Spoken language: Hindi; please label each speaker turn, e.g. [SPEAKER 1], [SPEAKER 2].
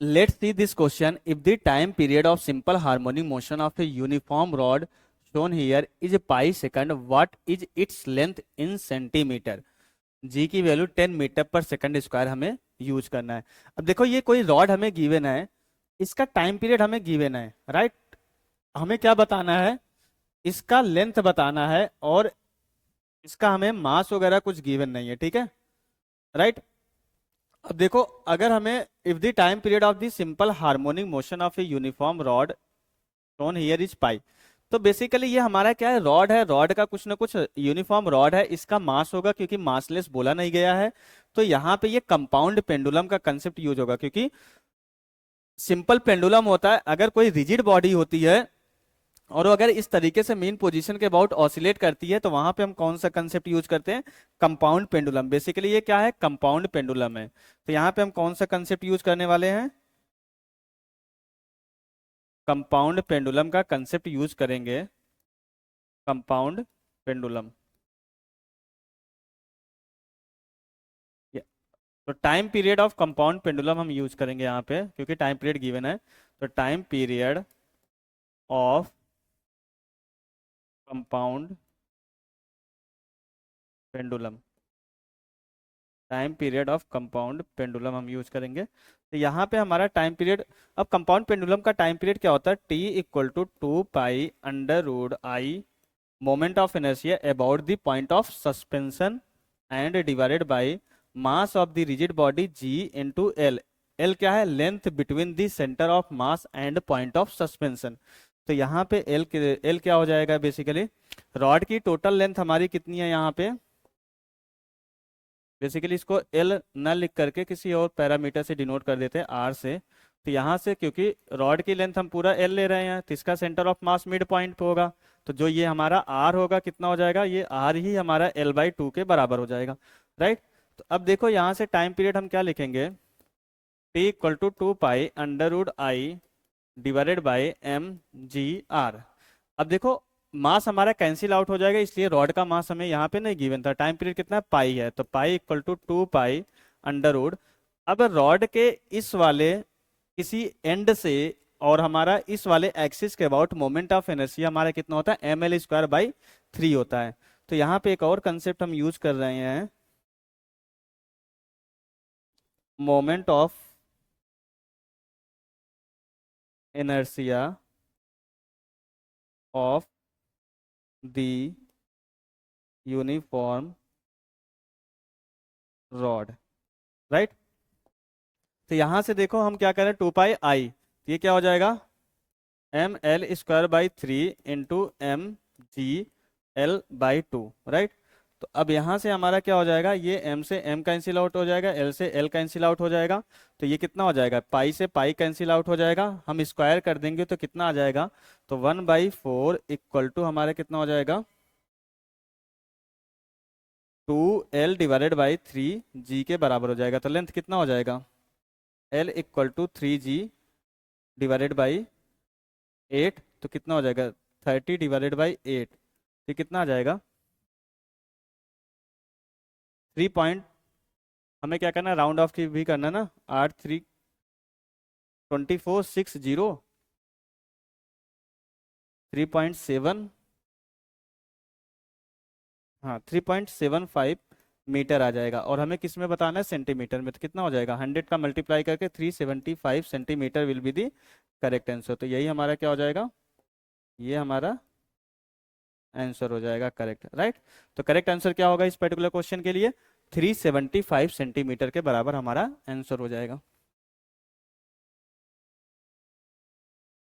[SPEAKER 1] Let's see this question. If the time period of simple harmonic motion of a uniform rod shown here is pi second, what is its length in centimeter? जी की वैल्यू 10 मीटर पर सेकंड स्क्वायर हमें यूज करना है। अब देखो ये कोई रॉड हमें गिवन है, इसका टाइम पीरियड हमें गिवन है, राइट। हमें क्या बताना है, इसका लेंथ बताना है, और इसका हमें मास वगैरह कुछ गिवन नहीं है, ठीक है, राइट। अब देखो, अगर हमें if the time period of the simple harmonic motion of a uniform rod shown here is pi, तो बेसिकली ये हमारा क्या है, रॉड है, रॉड का कुछ ना कुछ यूनिफॉर्म रॉड है, इसका मास होगा क्योंकि मासलेस बोला नहीं गया है। तो यहाँ पे ये कंपाउंड पेंडुलम का कंसेप्ट यूज होगा, क्योंकि सिंपल पेंडुलम होता है, अगर कोई रिजिड बॉडी होती है और वो अगर इस तरीके से मेन पोजीशन के अबाउट ऑसिलेट करती है, तो वहां पे हम कौन सा कंसेप्ट यूज करते हैं, कंपाउंड पेंडुलम। बेसिकली ये क्या है, कंपाउंड पेंडुलम है। तो यहाँ पे हम कौन सा कंसेप्ट यूज करने वाले हैं, कंपाउंड पेंडुलम का कंसेप्ट यूज करेंगे, कंपाउंड पेंडुलम। तो time period of compound pendulum हम यूज करेंगे यहाँ पे, क्योंकि टाइम पीरियड गिवन है। तो time period of compound pendulum, time period of compound pendulum हम यूज करेंगे। तो यहाँ पे हमारा टाइम पीरियड, अब कंपाउंड पेंडुलम का टाइम पीरियड क्या होता है, T equal to 2 pi under root I moment of inertia about the point of suspension and divided by mass of the rigid body G into L. L क्या है, length between the centre of mass and point of suspension. तो यहाँ पे एल क्या हो जाएगा, बेसिकली रॉड की टोटल लेंथ हमारी कितनी है यहाँ पे, बेसिकली इसको एल न लिख करके किसी और पैरामीटर से डिनोट कर देते हैं, आर से। तो यहाँ से क्योंकि रॉड की लेंथ हम पूरा एल ले रहे हैं, तो इसका centre of mass mid point पे होगा, तो जो ये हमारा आर होगा कितना हो जाएगा, ये आर ही हमारा L/2 के बराबर हो जाएगा, राइट। तो अब देखो यहाँ से टाइम पीरियड हम क्या लिखेंगे, T equal to 2 pi under root I divided by mg/r। अब देखो मास हमारा कैंसिल आउट हो जाएगा, इसलिए रॉड का मास हमें यहाँ पे नहीं गिवन था, टाइम पीरियड कितना पाई है, तो pi equal to 2 pi under root. अब रॉड के इस वाले किसी एंड से और हमारा इस वाले एक्सिस के अबाउट मोमेंट ऑफ इनर्शिया हमारा कितना होता है, ml² बाई 3 होता है। तो यहाँ पे एक और कंसेप्ट हम यूज कर रहे हैं, moment of inertia of the uniform rod, right. तो यहां से देखो हम क्या करें, 2 पाई आई, ये क्या हो जाएगा, ml² by 3 into mg/L/2, right. तो अब यहां से हमारा क्या हो जाएगा, ये m से m कैंसिल आउट हो जाएगा, l से l कैंसिल आउट हो जाएगा, तो ये कितना हो जाएगा, पाई से पाई कैंसिल आउट हो जाएगा, हम स्क्वायर कर देंगे तो कितना आ जाएगा, तो 1/4 इक्वल टू हमारा कितना हो जाएगा, 2l/3 के बराबर हो जाएगा। तो लेंथ कितना हो जाएगा, l इक्वल टू 3g/8, तो कितना हो जाएगा, 30/8, तो कितना आ जाएगा 3 पॉइंट, हमें क्या करना है, राउंड ऑफ की भी करना ना, 8 3 24 60 3.7, हाँ 3.75 मीटर आ जाएगा, और हमें किस में बताना है, सेंटीमीटर में। तो कितना हो जाएगा, 100 का मल्टीप्लाई करके 375 centimetre will be the correct answer. तो यही हमारा क्या हो जाएगा, ये हमारा आंसर हो जाएगा करेक्ट, राइट। तो करेक्ट आंसर क्या होगा इस पर्टिकुलर क्वेश्चन के लिए, 375 सेंटीमीटर के बराबर हमारा आंसर हो जाएगा।